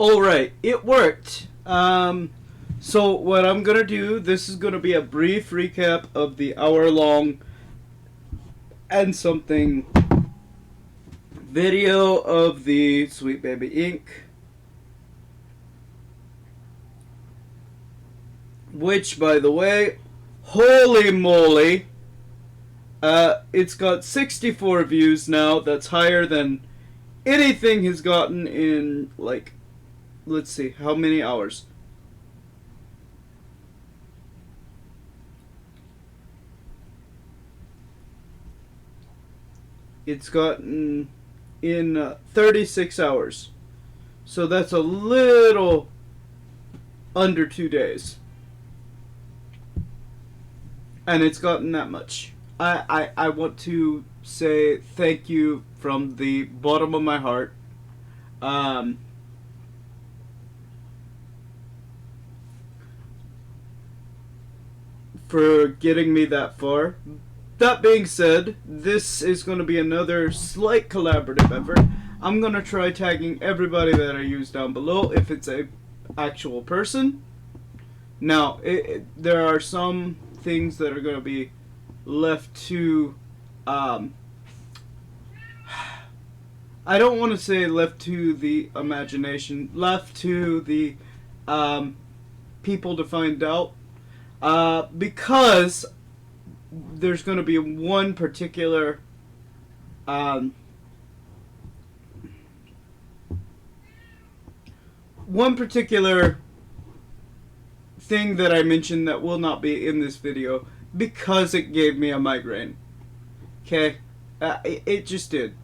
Alright, it worked. So what I'm gonna do, this is gonna be a brief recap of the hour-long and something video of the Sweet Baby Inc. Which, by the way, holy moly, it's got 64 views now. That's higher than anything has gotten in, like, let's see, how many hours? It's gotten in 36 hours. So that's a little under 2 days. And it's gotten that much. I want to say thank you from the bottom of my heart. For getting me that far. That being said, this is going to be another slight collaborative effort. I'm going to try tagging everybody that I use down below if it's a actual person. Now, there are some things that are going to be left to I don't want to say left to the imagination, left to the people to find out, because there's going to be one particular thing that I mentioned that will not be in this video because it gave me a migraine. Okay? It just did.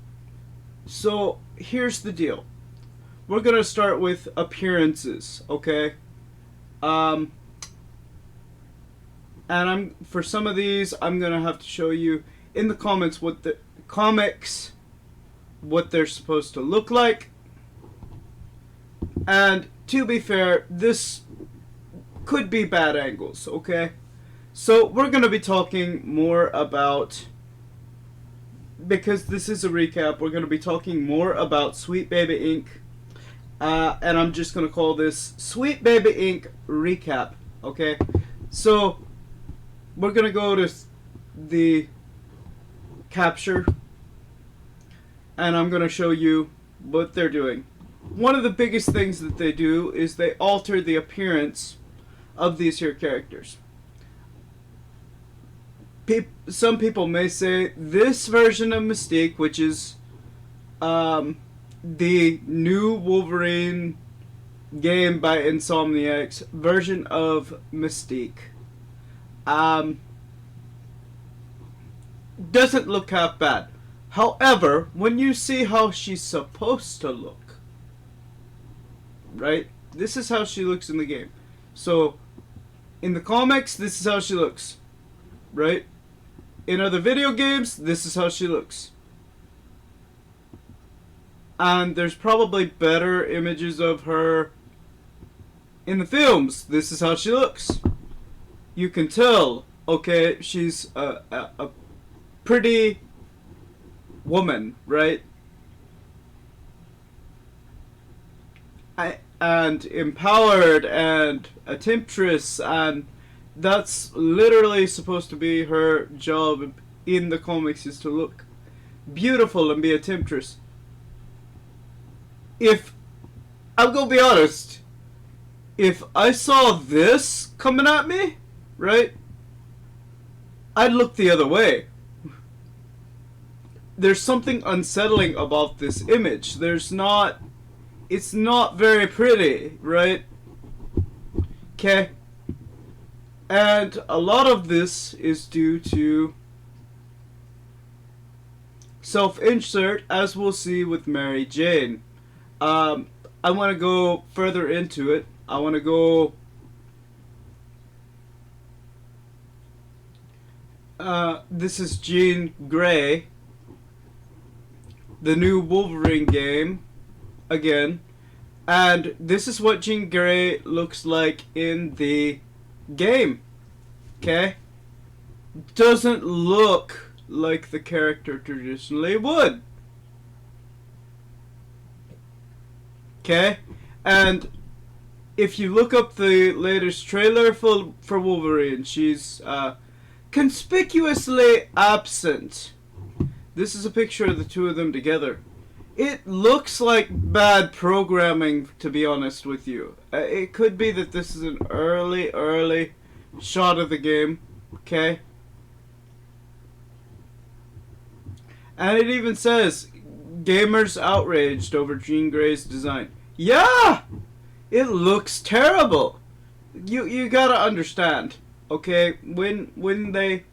So, here's the deal. We're going to start with appearances, okay? And for some of these, I'm going to have to show you in the comments what the comics, what they're supposed to look like. And to be fair, this could be bad angles, okay? So we're going to be talking more about, because this is a recap, we're going to be talking more about Sweet Baby Inc. And I'm just going to call this Sweet Baby Inc. Recap, okay? So we're going to go to the capture, and I'm going to show you what they're doing. One of the biggest things that they do is they alter the appearance of these here characters. Some people may say this version of Mystique, which is the new Wolverine game by Insomniac's version of Mystique, doesn't look half bad. However, when you see how she's supposed to look, right? This is how she looks in the game. So, in the comics, this is how she looks, right? In other video games, this is how she looks. And there's probably better images of her in the films. This is how she looks. You can tell, okay, she's a pretty woman, right? And empowered and a temptress, and that's literally supposed to be her job in the comics, is to look beautiful and be a temptress. If I'm gonna be honest, if I saw this coming at me, right, I'd look the other way. There's something unsettling about this image. It's not very pretty, right? Okay. And a lot of this is due to self-insert, as we'll see with Mary Jane. I want to go further into it. I want to go this is Jean Grey, the new Wolverine game, again, and this is what Jean Grey looks like in the game. Okay? Doesn't look like the character traditionally would. Okay? And if you look up the latest trailer for Wolverine, she's conspicuously absent. This is a picture of the two of them together. It looks like bad programming, to be honest with you. It could be that this is an early shot of the game, okay? And it even says, gamers outraged over Jean Grey's design. Yeah! It looks terrible. You gotta understand, okay? When they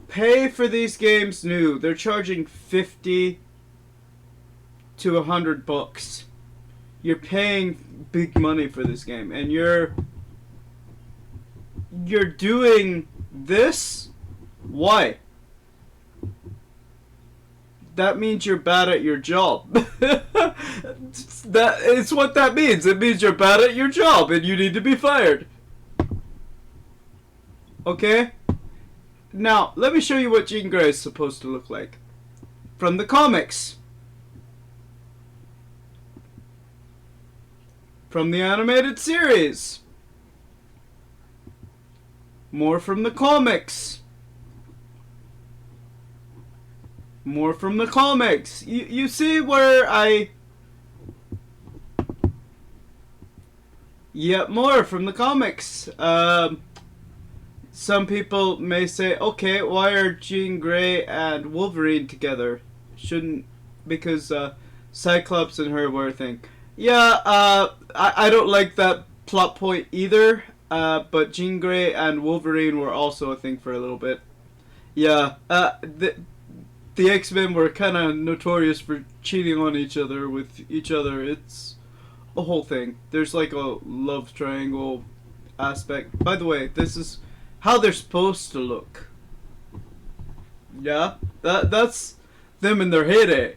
pay for these games new, they're charging 50 to $100. You're paying big money for this game, and you're doing this? Why? That means you're bad at your job. It's what that means. It means you're bad at your job and you need to be fired. Okay? Now, let me show you what Jean Grey is supposed to look like. From the comics. From the animated series. More from the comics. More from the comics. You see where I... Yep, more from the comics. Some people may say, okay, why are Jean Grey and Wolverine together? Shouldn't... Because Cyclops and her were a thing. Yeah, I don't like that plot point either. But Jean Grey and Wolverine were also a thing for a little bit. Yeah, the X-Men were kind of notorious for cheating on each other with each other. It's a whole thing. There's like a love triangle aspect. By the way, this is how they're supposed to look. Yeah, that's them in their heyday.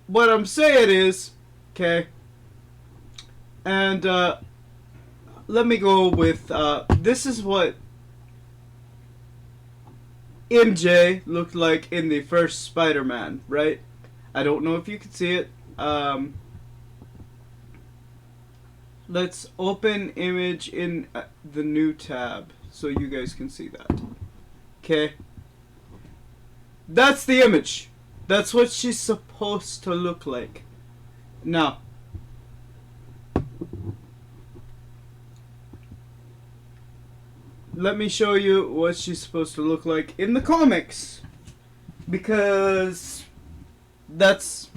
What I'm saying is, okay, and let me go with this is what MJ looked like in the first Spider-Man, right? I don't know if you can see it. Let's open image in the new tab so you guys can see that. Okay. That's the image. That's what she's supposed to look like. Now, let me show you what she's supposed to look like in the comics. Because that's...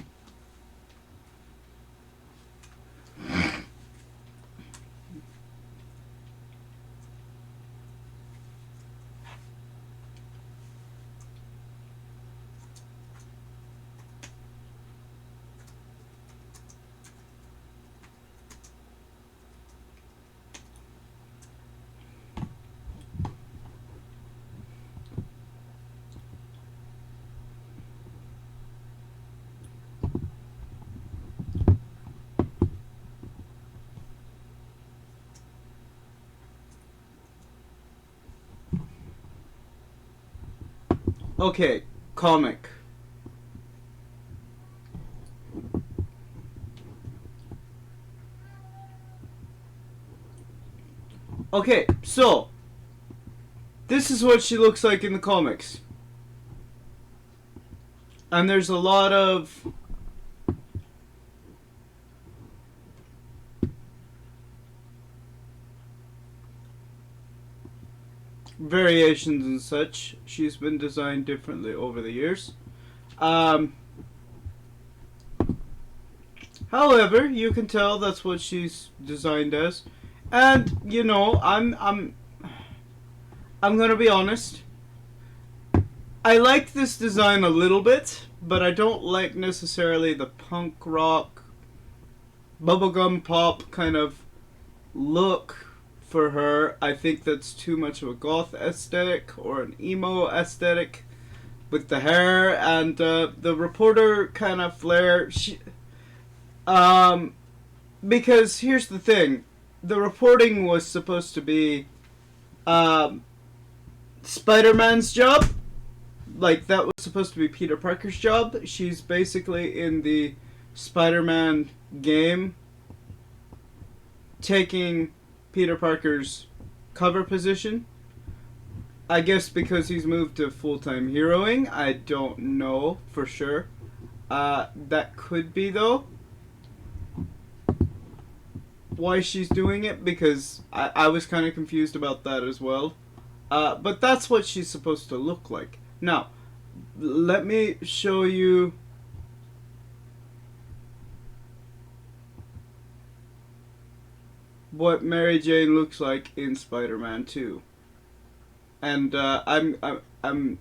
Okay, comic. Okay, so this is what she looks like in the comics. And there's a lot of variations and such. She's been designed differently over the years. However, you can tell that's what she's designed as. And you know, I'm gonna be honest. I like this design a little bit, but I don't like necessarily the punk rock, bubblegum pop kind of look for her. I think that's too much of a goth aesthetic or an emo aesthetic with the hair and the reporter kind of flair. Because here's the thing. The reporting was supposed to be Spider-Man's job, like that was supposed to be Peter Parker's job. She's basically in the Spider-Man game taking Peter Parker's cover position. I guess because he's moved to full-time heroing. I don't know for sure. That could be, though, why she's doing it, because I was kind of confused about that as well. But that's what she's supposed to look like. Now, let me show you what Mary Jane looks like in Spider-Man 2. And I'm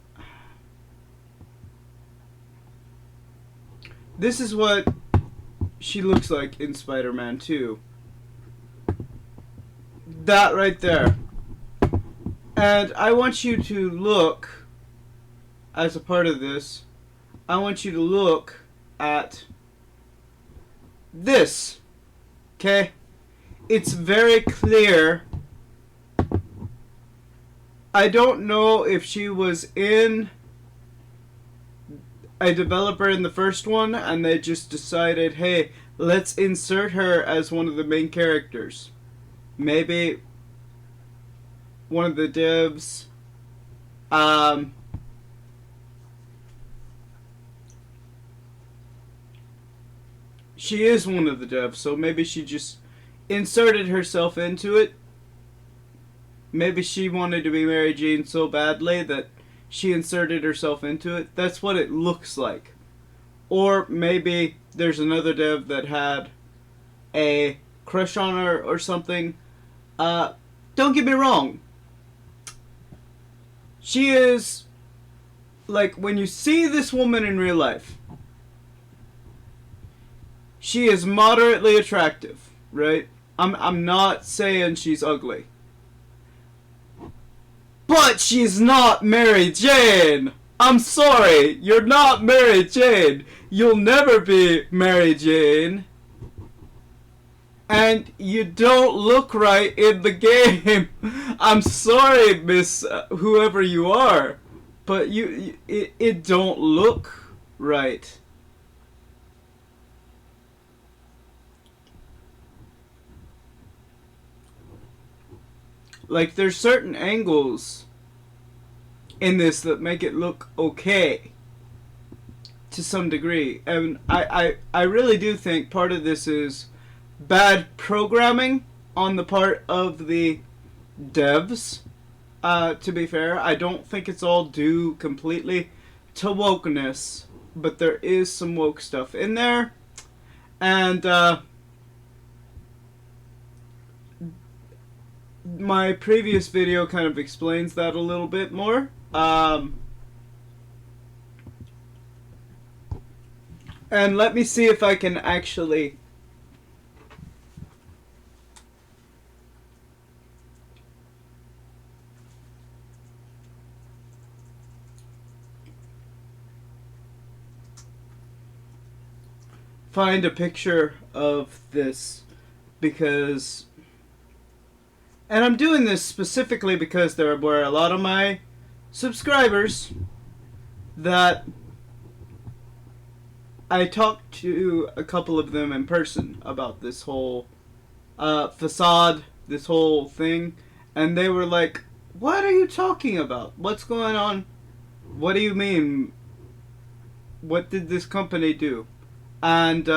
this is what she looks like in Spider-Man 2. That right there. And I want you to look, as a part of this, I want you to look at this. Okay? It's very clear. I don't know if she was in a developer in the first one and they just decided, hey, let's insert her as one of the main characters. Maybe one of the devs she is one of the devs, so maybe she just inserted herself into it. Maybe she wanted to be Mary Jane so badly that she inserted herself into it. That's what it looks like. Or maybe there's another dev that had a crush on her or something. Don't get me wrong. She is, like, when you see this woman in real life, she is moderately attractive, right? I'm not saying she's ugly. But she's not Mary Jane! I'm sorry, you're not Mary Jane. You'll never be Mary Jane. And you don't look right in the game. I'm sorry, Miss whoever you are, but it don't look right. Like, there's certain angles in this that make it look okay to some degree, and I really do think part of this is bad programming on the part of the devs. To be fair, I don't think it's all due completely to wokeness, but there is some woke stuff in there, and my previous video kind of explains that a little bit more. And let me see if I can actually find a picture of this, because, and I'm doing this specifically because there were a lot of my subscribers that I talked to a couple of them in person about this whole facade, this whole thing, and they were like, what are you talking about? What's going on? What do you mean? What did this company do? And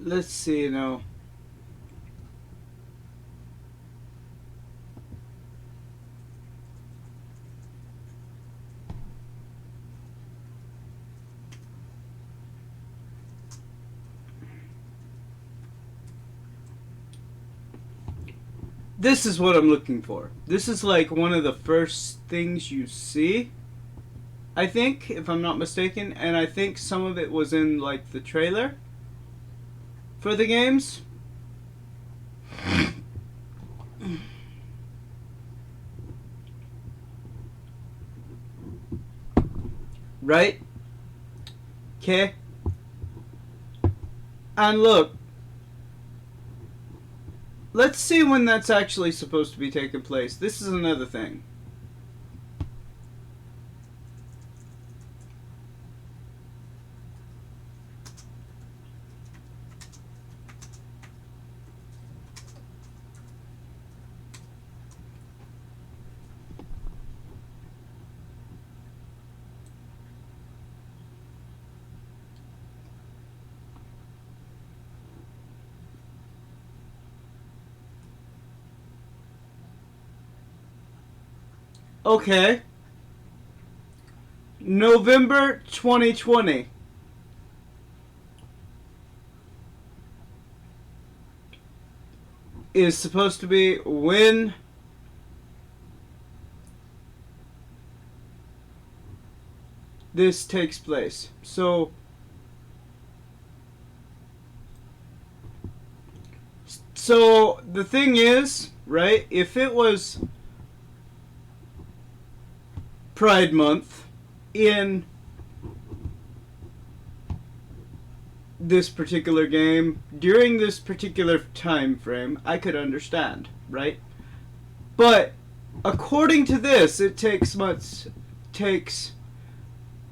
let's see now. This is what I'm looking for. This is like one of the first things you see, I think, if I'm not mistaken, and I think some of it was in like the trailer for the games. Right? Okay. And look, let's see when that's actually supposed to be taking place. This is another thing. Okay. November 2020. Is supposed to be when this takes place. So the thing is, right, if it was Pride Month in this particular game during this particular time frame, I could understand, right? But according to this, it takes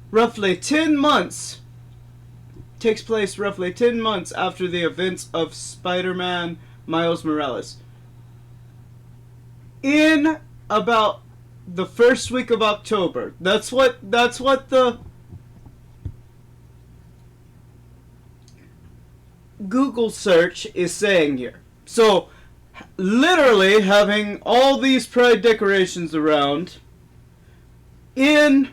roughly 10 months. Takes place roughly 10 months after the events of Spider-Man Miles Morales. In about the first week of October. That's what the Google search is saying here. So, literally having all these pride decorations around in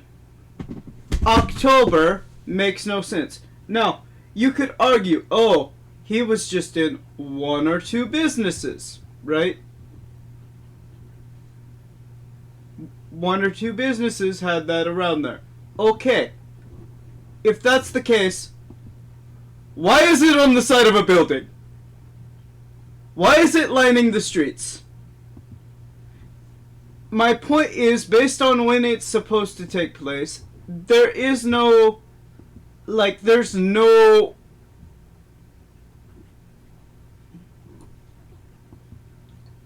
October makes no sense. Now, you could argue, oh, he was just in one or two businesses, right? One or two businesses had that around there. Okay. If that's the case, why is it on the side of a building? Why is it lining the streets? My point is, based on when it's supposed to take place, there is no, like, there's no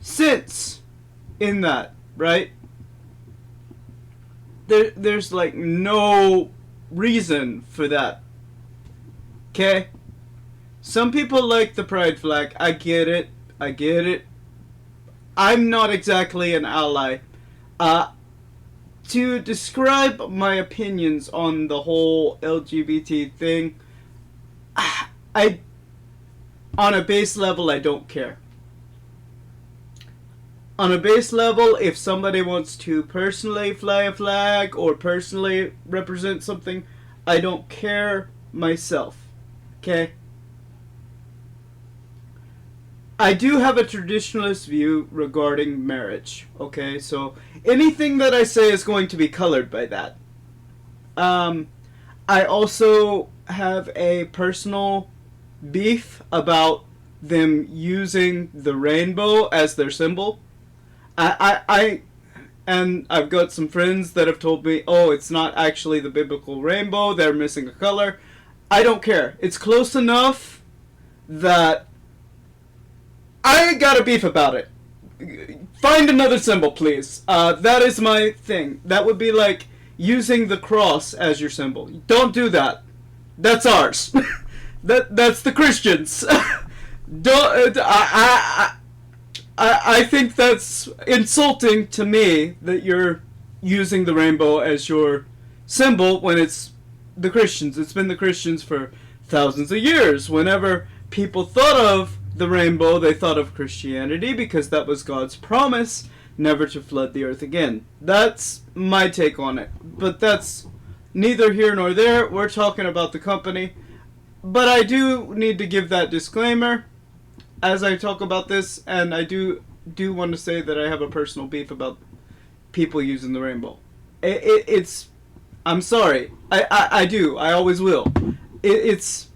sense in that, right? There's like no reason for that. Okay? Some people like the pride flag. I get it. I'm not exactly an ally. To describe my opinions on the whole LGBT thing, on a base level, I don't care. On a base level, if somebody wants to personally fly a flag or personally represent something, I don't care myself. Okay? I do have a traditionalist view regarding marriage. Okay? So, anything that I say is going to be colored by that. I also have a personal beef about them using the rainbow as their symbol. And I've got some friends that have told me, oh, it's not actually the biblical rainbow, they're missing a color. I don't care. It's close enough that I got a beef about it. Find another symbol, please. That is my thing. That would be like using the cross as your symbol. Don't do that. That's ours. That's the Christians. Don't. I think that's insulting to me that you're using the rainbow as your symbol when it's the Christians. It's been the Christians for thousands of years. Whenever people thought of the rainbow, they thought of Christianity because that was God's promise never to flood the earth again. That's my take on it. But that's neither here nor there. We're talking about the company. But I do need to give that disclaimer as I talk about this, and I do do want to say that I have a personal beef about people using the rainbow. It's. I'm sorry. I do. I always will. It's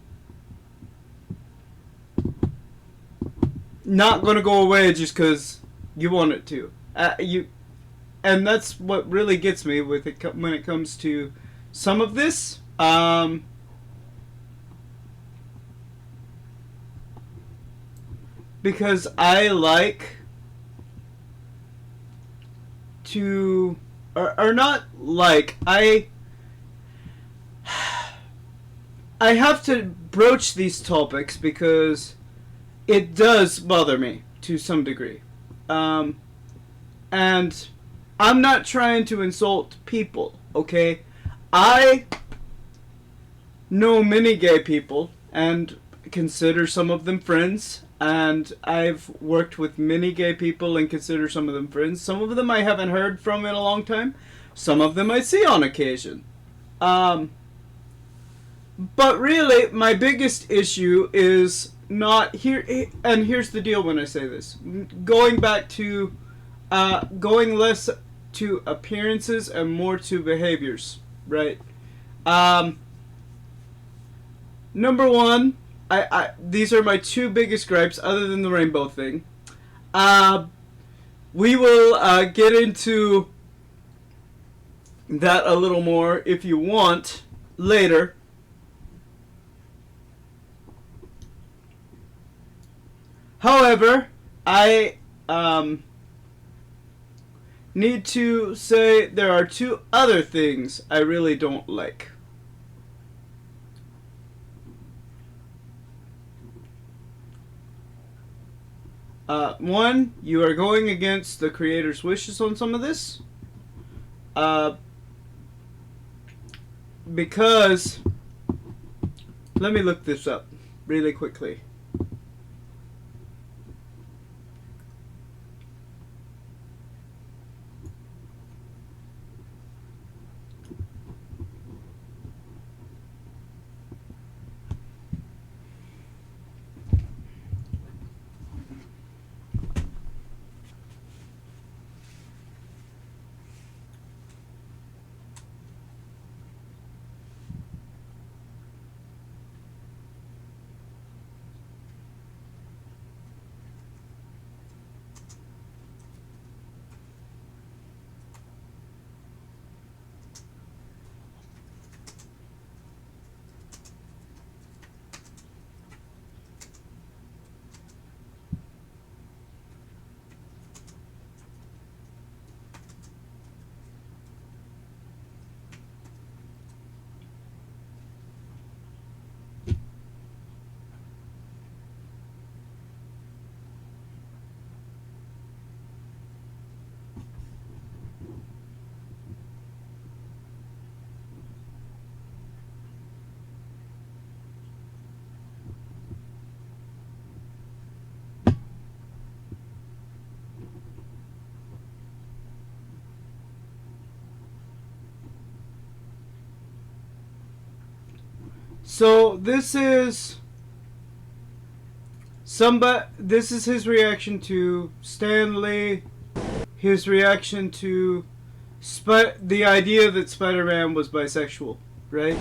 not gonna go away just because you want it to. And that's what really gets me with it when it comes to some of this. Because I like to, or not like, I have to broach these topics because it does bother me to some degree. And I'm not trying to insult people, okay? I know many gay people and consider some of them friends, and I've worked with many gay people and consider some of them friends. Some of them I haven't heard from in a long time. Some of them I see on occasion. But really, my biggest issue is not here, and here's the deal when I say this. Going back to, going less to appearances and more to behaviors, right? Number one, these are my two biggest gripes other than the rainbow thing. We will get into that a little more if you want later. However, I need to say there are two other things I really don't like. One, you are going against the creator's wishes on some of this. Because, let me look this up really quickly. So this is this is his reaction to Stan Lee, his reaction to the idea that Spider-Man was bisexual, right?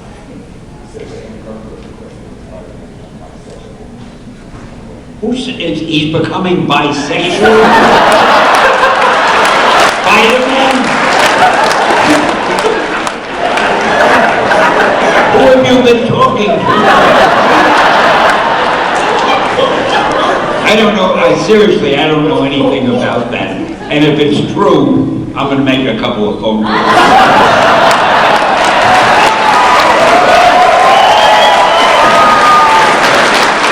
He's becoming bisexual? Spider-Man? Who have you been talking to? I don't know, seriously, I don't know anything about that. And if it's true, I'm going to make a couple of phone calls.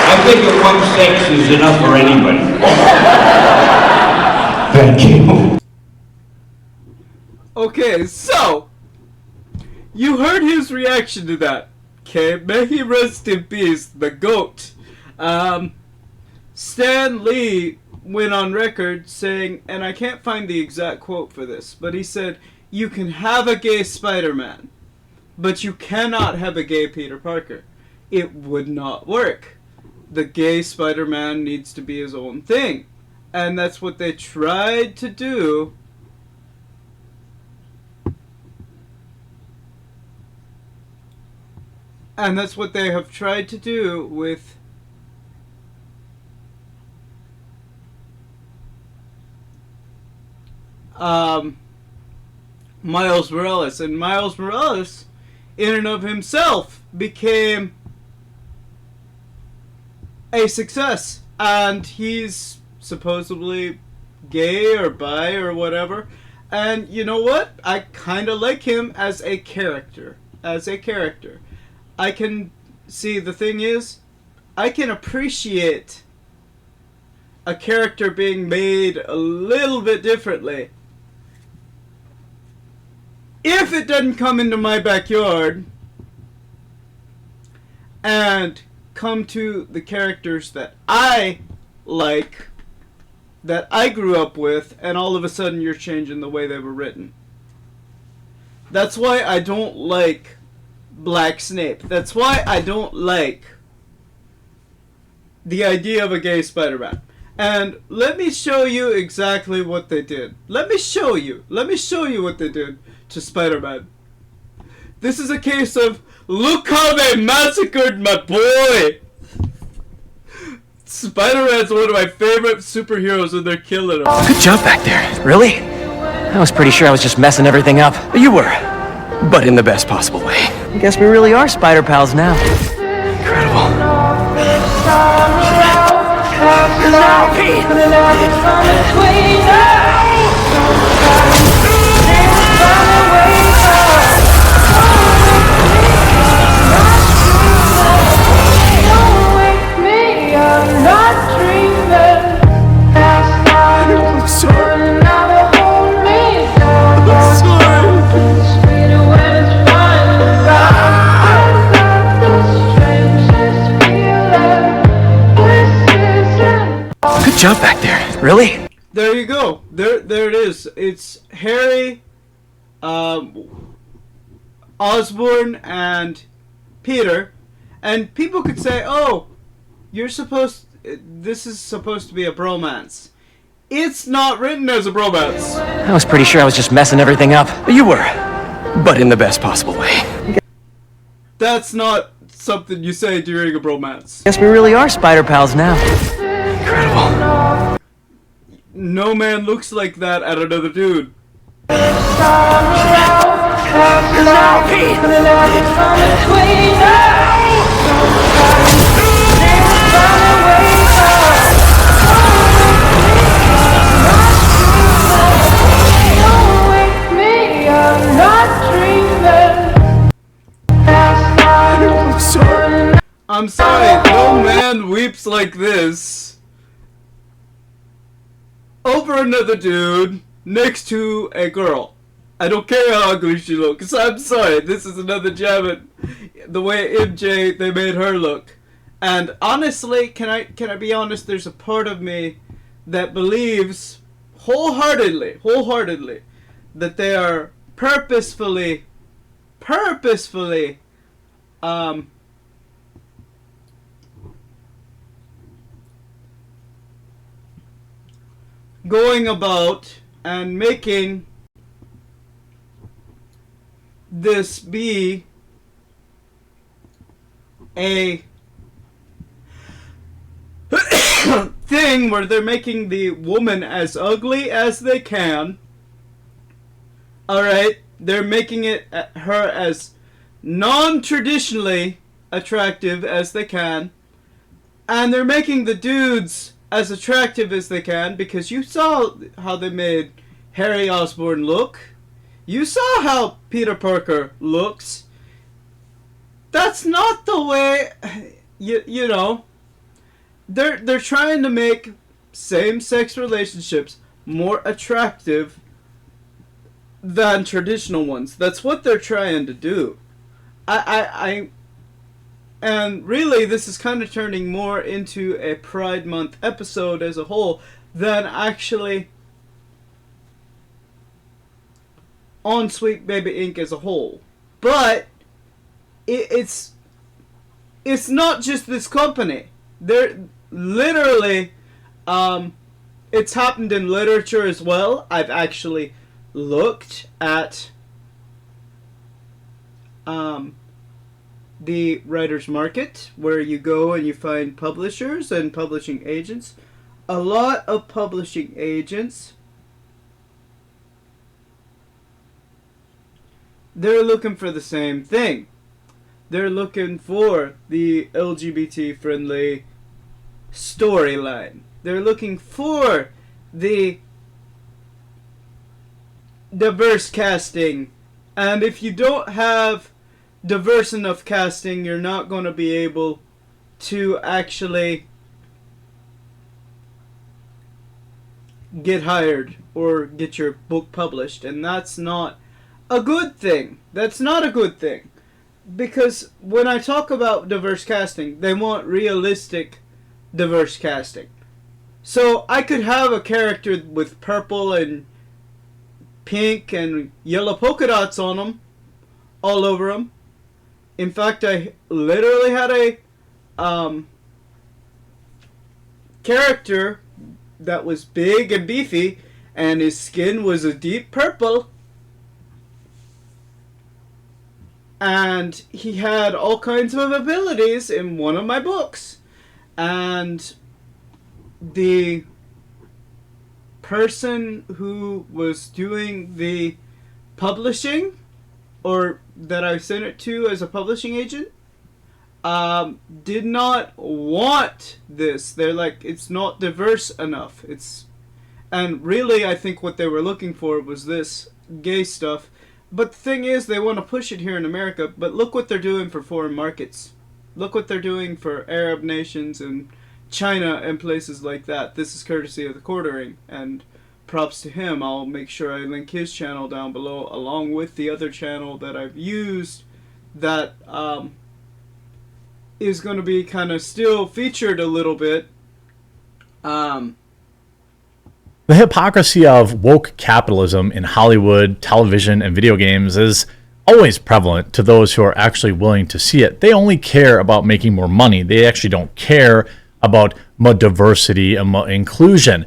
I think that 1/6 is enough for anybody. Thank you. Okay, so you heard his reaction to that. Okay, may he rest in peace, the GOAT. Stan Lee went on record saying, and I can't find the exact quote for this, but he said, "You can have a gay Spider-Man, but you cannot have a gay Peter Parker. It would not work. The gay Spider-Man needs to be his own thing." And that's what they tried to do. And that's what they have tried to do with Miles Morales. And Miles Morales, in and of himself, became a success. And he's supposedly gay or bi or whatever. And you know what? I kind of like him as a character. I can see, the thing is, I can appreciate a character being made a little bit differently if it doesn't come into my backyard and come to the characters that I like, that I grew up with, and all of a sudden you're changing the way they were written. That's why I don't like Black Snape. That's why I don't like the idea of a gay Spider-Man. And let me show you exactly what they did. Let me show you what they did to Spider-Man. This is a case of, look how they massacred my boy! Spider-Man's one of my favorite superheroes and they're killing him. Good job back there. Really? I was pretty sure I was just messing everything up. You were. But in the best possible way. I guess we really are spider pals now. Incredible. Good job back there. Really? There you go. There it is. It's Harry, Osborn, and Peter. And people could say, "Oh, this is supposed to be a bromance." It's not written as a bromance. I was pretty sure I was just messing everything up. You were. But in the best possible way. That's not something you say during a bromance. Guess we really are spider pals now. Incredible. No man looks like that at another dude. I'm sorry, no man weeps like this over another dude next to a girl. I don't care how ugly she looks. I'm sorry, this is another jab at the way MJ, they made her look. And honestly, can I be honest, there's a part of me that believes wholeheartedly that they are purposefully going about and making this be a thing where they're making the woman as ugly as they can. Alright, they're making her as non-traditionally attractive as they can, and they're making the dudes as attractive as they can, because you saw how they made Harry Osborn look. You saw how Peter Parker looks. That's not the way, you know. They're trying to make same-sex relationships more attractive than traditional ones. That's what they're trying to do. And really, this is kind of turning more into a Pride Month episode as a whole than actually on Sweet Baby Inc. as a whole. But it's not just this company. They're literally it's happened in literature as well. I've actually looked at the writer's market, where you go and you find publishers and publishing agents. A lot of publishing agents, they're looking for the same thing. They're looking for the LGBT friendly storyline. They're looking for the diverse casting. And if you don't have diverse enough casting, you're not going to be able to actually get hired or get your book published. And that's not a good thing. That's not a good thing. Because when I talk about diverse casting, they want realistic diverse casting. So I could have a character with purple and pink and yellow polka dots on them, all over them. In fact, I literally had a character that was big and beefy, and his skin was a deep purple, and he had all kinds of abilities in one of my books. And the person who was doing the publishing, or that I sent it to as a publishing agent, did not want this. They're like, it's not diverse enough. And really, I think what they were looking for was this gay stuff. But the thing is, they want to push it here in America, but look what they're doing for foreign markets. Look what they're doing for Arab nations and China and places like that. This is courtesy of the Quartering, and props to him. I'll make sure I link his channel down below, along with the other channel that I've used that is going to be kind of still featured a little bit. The hypocrisy of woke capitalism in Hollywood, television, and video games is always prevalent to those who are actually willing to see it. They only care about making more money. They actually don't care about diversity and inclusion.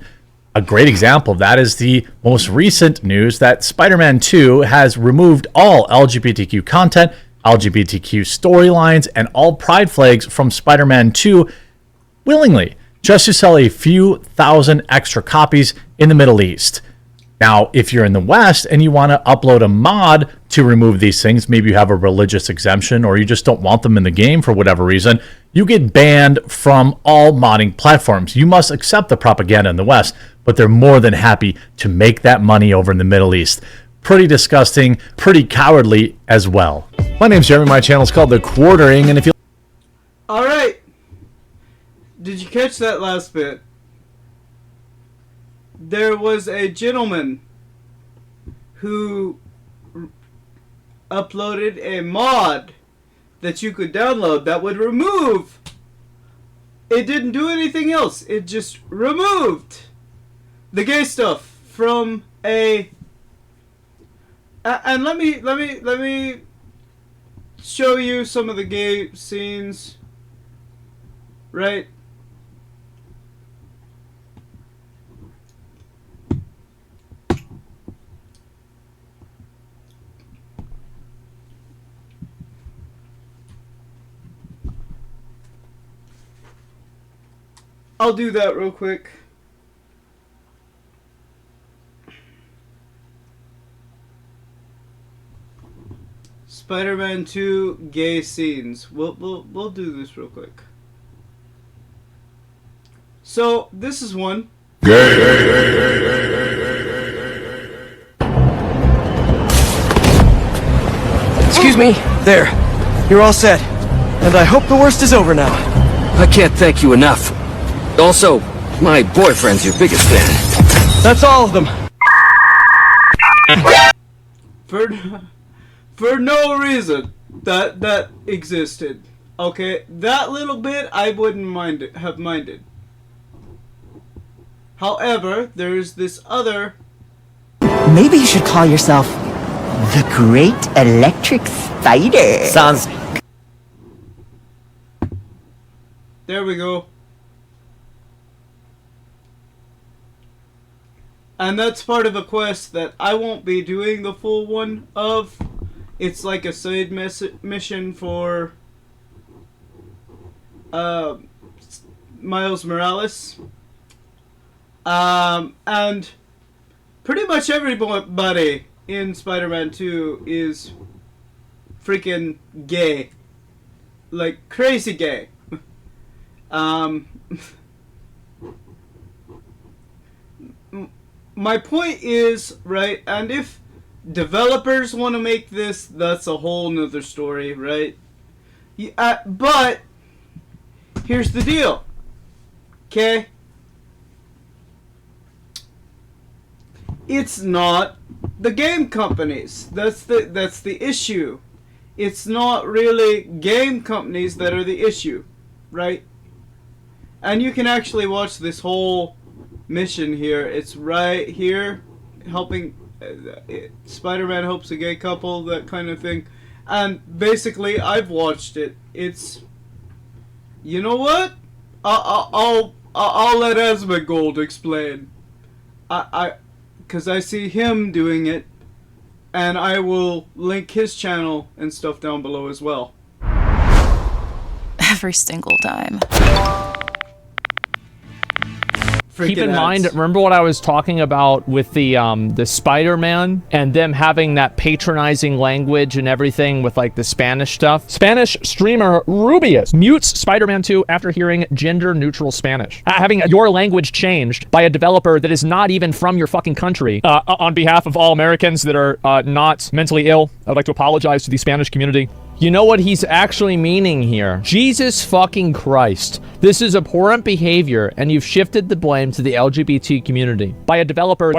A great example of that is the most recent news that Spider-Man 2 has removed all LGBTQ content, LGBTQ storylines, and all pride flags from Spider-Man 2 willingly, just to sell a few thousand extra copies in the Middle East. Now, if you're in the West and you want to upload a mod to remove these things, maybe you have a religious exemption or you just don't want them in the game for whatever reason, you get banned from all modding platforms. You must accept the propaganda in the West, but they're more than happy to make that money over in the Middle East. Pretty disgusting, pretty cowardly as well. My name's Jeremy, my channel is called The Quartering, and if you... Alright. Did you catch that last bit? There was a gentleman who uploaded a mod that you could download that would remove. It didn't do anything else. It just removed the gay stuff from a. And let me show you some of the gay scenes. Right. I'll do that real quick. Spider-Man 2 gay scenes. We'll do this real quick. So this is one. Excuse me. There. You're all set. And I hope the worst is over now. I can't thank you enough. Also, my boyfriend's your biggest fan. That's all of them. For no reason that existed. Okay, that little bit I wouldn't have minded. However, there's this other. Maybe you should call yourself the Great Electric Spider. Sounds... There we go. And that's part of a quest that I won't be doing the full one of. It's like a side mission for Miles Morales. And pretty much everybody in Spider-Man 2 is freaking gay. Like, crazy gay. My point is, right, and if developers want to make this, that's a whole nother story, right? But here's the deal, okay? It's not the game companies. That's the issue. It's not really game companies that are the issue, right? And you can actually watch this whole mission here. It's right here, helping Spider-Man helps a gay couple, that kind of thing. And basically, I've watched it. It's, you know what? I'll let Asmongold explain. Because I see him doing it, and I will link his channel and stuff down below as well. Every single time. Keep in mind, remember what I was talking about with the Spider-Man and them having that patronizing language and everything with like the Spanish stuff? Spanish streamer Rubius mutes Spider-Man 2 after hearing gender-neutral Spanish. Having your language changed by a developer that is not even from your fucking country. On behalf of all Americans that are not mentally ill, I'd like to apologize to the Spanish community. You know what he's actually meaning here? Jesus fucking Christ. This is abhorrent behavior, and you've shifted the blame to the LGBT community. By a developer.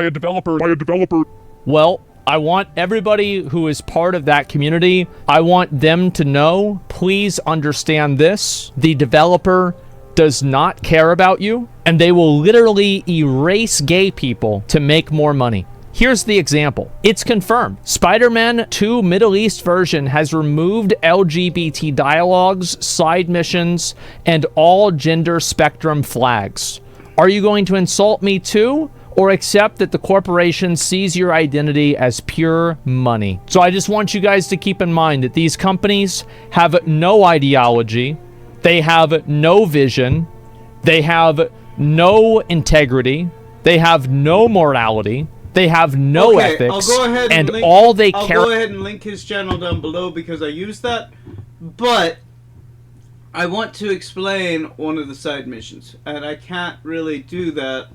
Well, I want everybody who is part of that community, I want them to know, please understand this. The developer does not care about you, and they will literally erase gay people to make more money. Here's the example. It's confirmed. Spider-Man 2 Middle East version has removed LGBT dialogues, side missions, and all gender spectrum flags. Are you going to insult me too? Or accept that the corporation sees your identity as pure money? So I just want you guys to keep in mind that these companies have no ideology. They have no vision. They have no integrity. They have no morality. They have no ethics, I'll go ahead and link, all they I'll care. go ahead and link his channel down below because I use that. But I want to explain one of the side missions, and I can't really do that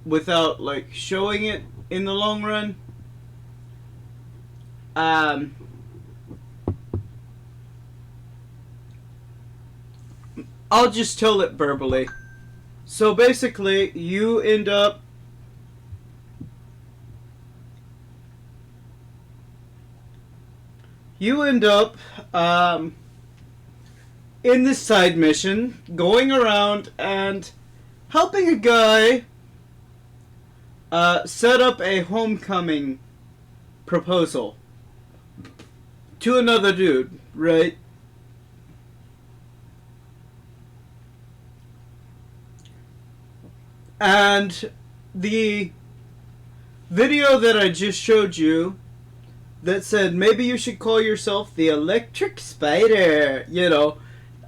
without like showing it in the long run. I'll just tell it verbally. So basically, you end up in this side mission, going around and helping a guy set up a homecoming proposal to another dude, right? And the video that I just showed you that said maybe you should call yourself the Electric Spider, you know,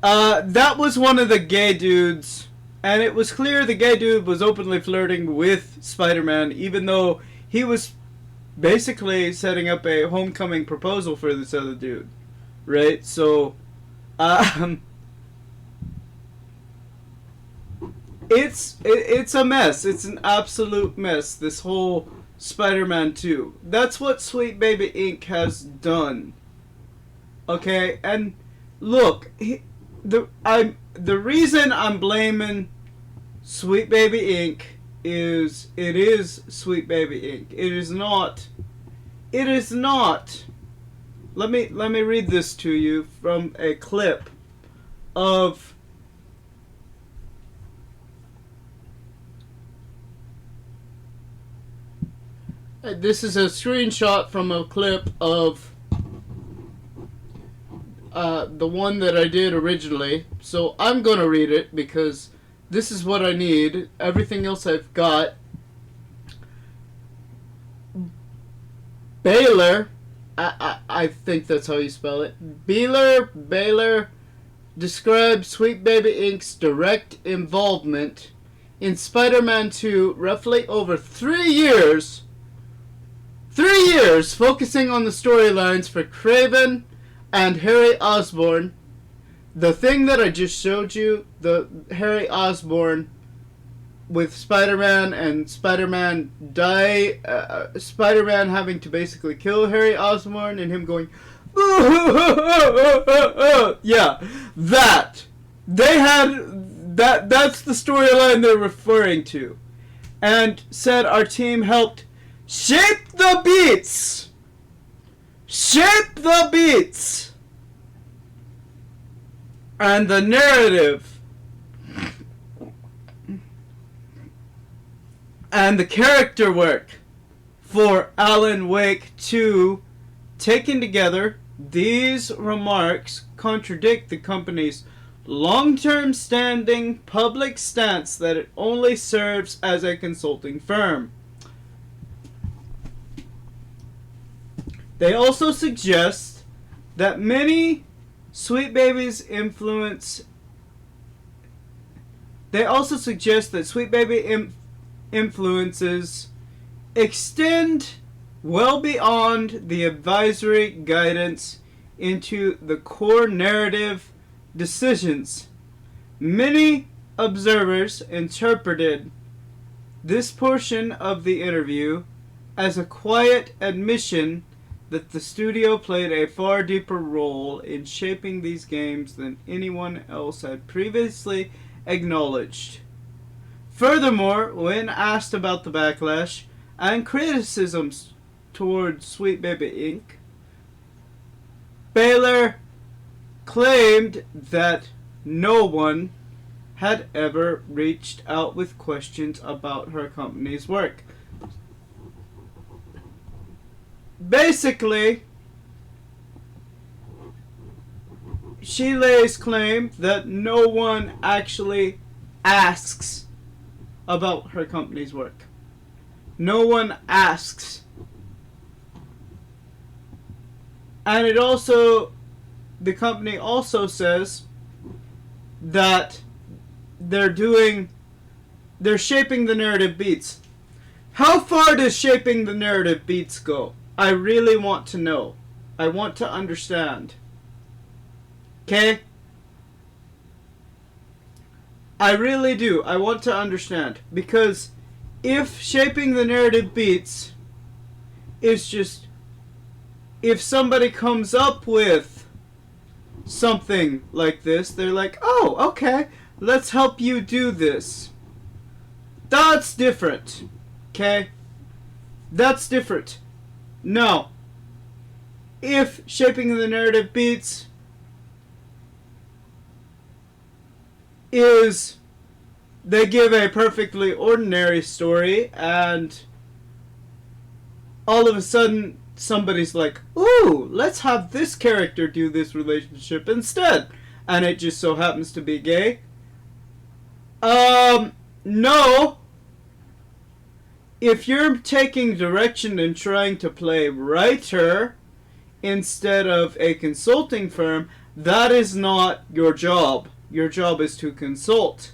that was one of the gay dudes, and it was clear the gay dude was openly flirting with Spider-Man, even though he was basically setting up a homecoming proposal for this other dude, right? So, it's a mess. It's an absolute mess, this whole Spider-Man 2. That's what Sweet Baby Inc. has done. Okay, and look, the reason I'm blaming Sweet Baby Inc. is it is Sweet Baby Inc. It is not. Let me read this to you from a clip of this is a screenshot from a clip of the one that I did originally. So I'm gonna read it because this is what I need. Everything else I've got. Baylor, I think that's how you spell it. Baylor described Sweet Baby Inc.'s direct involvement in Spider-Man 2 roughly over 3 years. 3 years focusing on the storylines for Craven and Harry Osborn. The thing that I just showed you, the Harry Osborn with Spider-Man and Spider-Man Spider-Man having to basically kill Harry Osborn and him going, yeah, that. They had, that's the storyline they're referring to. And said our team helped shape the beats. Shape the beats. And the narrative. And the character work for Alan Wake 2. Taken together, these remarks contradict the company's long-term standing public stance that it only serves as a consulting firm. They also suggest that many Sweet Baby's influence. They also suggest that Sweet Baby influences extend well beyond the advisory guidance into the core narrative decisions. Many observers interpreted this portion of the interview as a quiet admission that the studio played a far deeper role in shaping these games than anyone else had previously acknowledged. Furthermore, when asked about the backlash and criticisms towards Sweet Baby Inc., Baylor claimed that no one had ever reached out with questions about her company's work. Basically, she lays claim that no one actually asks about her company's work. No one asks. And it also, the company also says that they're shaping the narrative beats. How far does shaping the narrative beats go? I really want to know. I want to understand. Okay? I really do. I want to understand. Because if shaping the narrative beats is just, if somebody comes up with something like this, they're like, oh, okay, let's help you do this. That's different. Okay? That's different. No. If shaping the narrative beats is they give a perfectly ordinary story and all of a sudden somebody's like, ooh, let's have this character do this relationship instead, and it just so happens to be gay. No. If you're taking direction and trying to play writer instead of a consulting firm, that is not your job. Your job is to consult.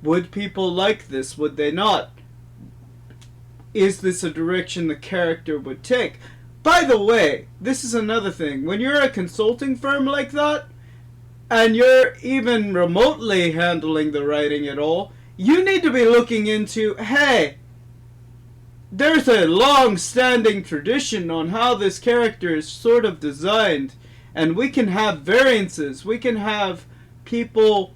Would people like this? Would they not? Is this a direction the character would take? By the way, this is another thing. When you're a consulting firm like that, and you're even remotely handling the writing at all, you need to be looking into, hey, there's a long-standing tradition on how this character is sort of designed, and we can have variances. We can have people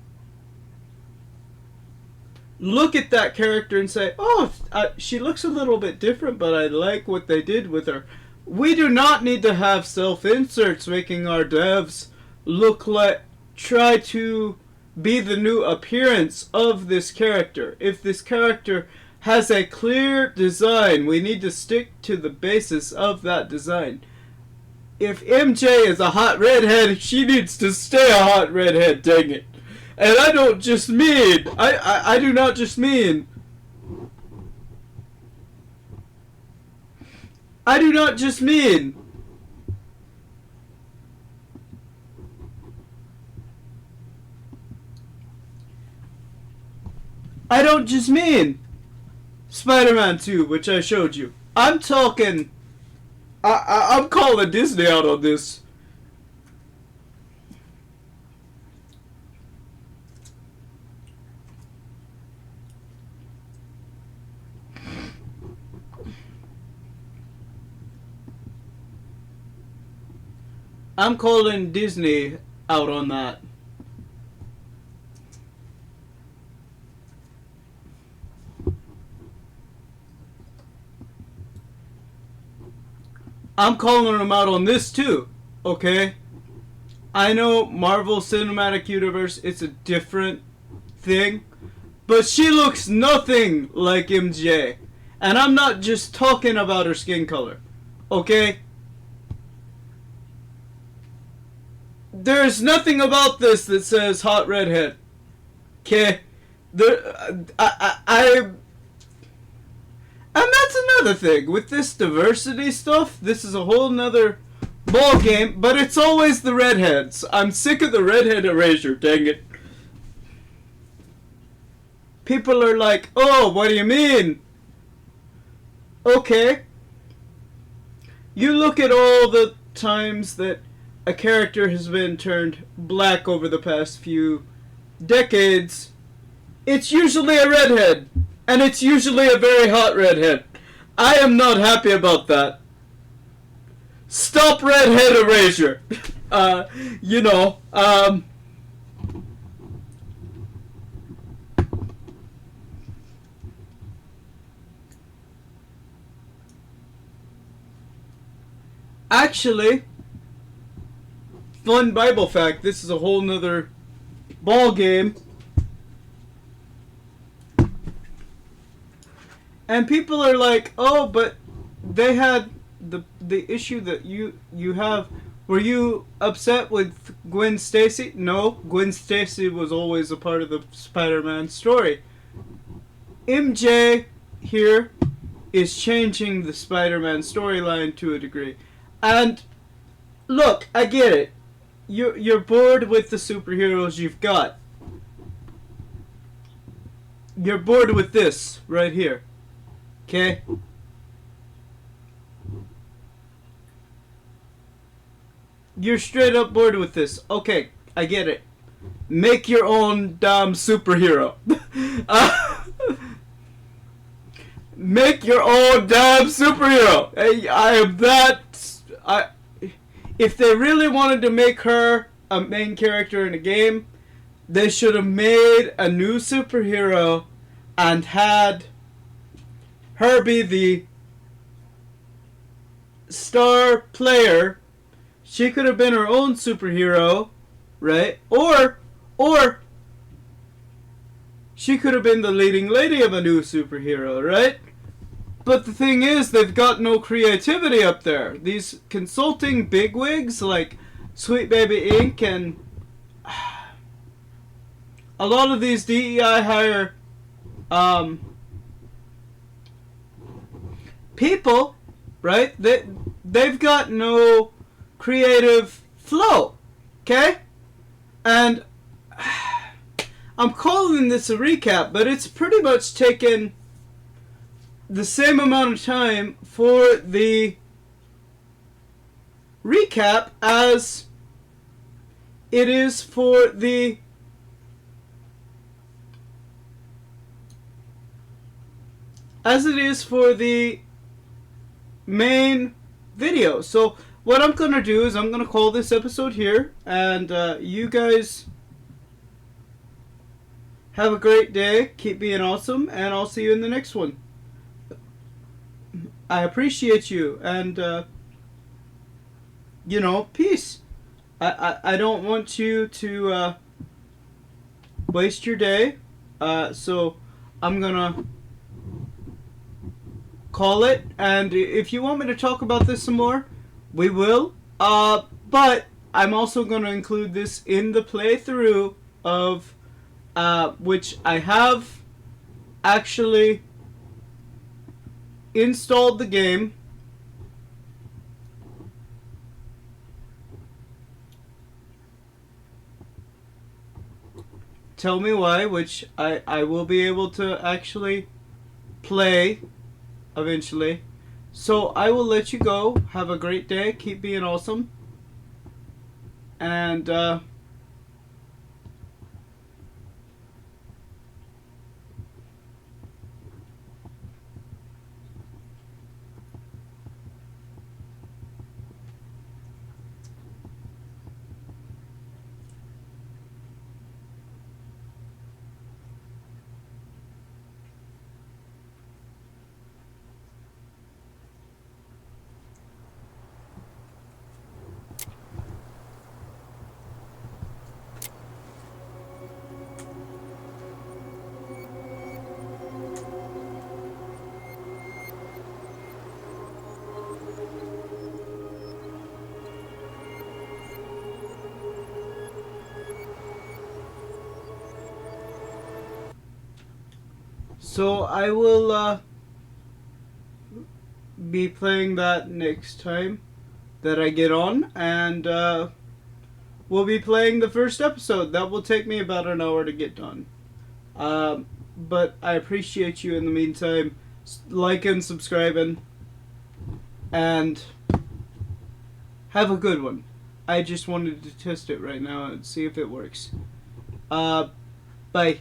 look at that character and say, oh, she looks a little bit different, but I like what they did with her. We do not need to have self-inserts making our devs look like, try to be the new appearance of this character. If this character has a clear design, we need to stick to the basis of that design. If MJ is a hot redhead, she needs to stay a hot redhead, dang it. And I don't just mean, I do not just mean I do not just mean I don't just mean Spider-Man 2, which I showed you. I'm talking... I'm calling Disney out on this. I'm calling Disney out on that. I'm calling them out on this too, okay? I know Marvel Cinematic Universe, it's a different thing, but she looks nothing like MJ. And I'm not just talking about her skin color, okay? There's nothing about this that says hot redhead, okay? And that's another thing. With this diversity stuff, this is a whole nother ball game, but it's always the redheads. I'm sick of the redhead erasure, dang it. People are like, oh, what do you mean? Okay. You look at all the times that a character has been turned black over the past few decades. It's usually a redhead. And it's usually a very hot redhead. I am not happy about that. Stop redhead erasure. Actually, fun Bible fact, this is a whole nother ball game. And people are like, oh, but they had the issue that you have. Were you upset with Gwen Stacy? No, Gwen Stacy was always a part of the Spider-Man story. MJ here is changing the Spider-Man storyline to a degree. And look, I get it. You're bored with the superheroes you've got. You're bored with this right here. Okay? You're straight up bored with this. Okay, I get it. Make your own damn superhero. Make your own damn superhero. Hey, I am that... If they really wanted to make her a main character in a game, they should have made a new superhero and had her be the star player. She could have been her own superhero, right? Or she could have been the leading lady of a new superhero, right? But the thing is, they've got no creativity up there. These consulting bigwigs like Sweet Baby Inc. and a lot of these DEI hire people, right? They've got no creative flow, okay? And I'm calling this a recap, but it's pretty much taken the same amount of time for the recap as it is for the main video. So what I'm gonna do is I'm gonna call this episode here, and you guys have a great day, keep being awesome, and I'll see you in the next one. I appreciate you, and peace. I don't want you to waste your day, so I'm gonna call it, and if you want me to talk about this some more, we will, but I'm also going to include this in the playthrough of which I have actually installed the game, tell me why, which I will be able to actually play eventually. So I will let you go. Have a great day. Keep being awesome. And so I will be playing that next time that I get on, and we'll be playing the first episode. That will take me about an hour to get done. But I appreciate you in the meantime, liking, subscribing, and have a good one. I just wanted to test it right now and see if it works. Bye.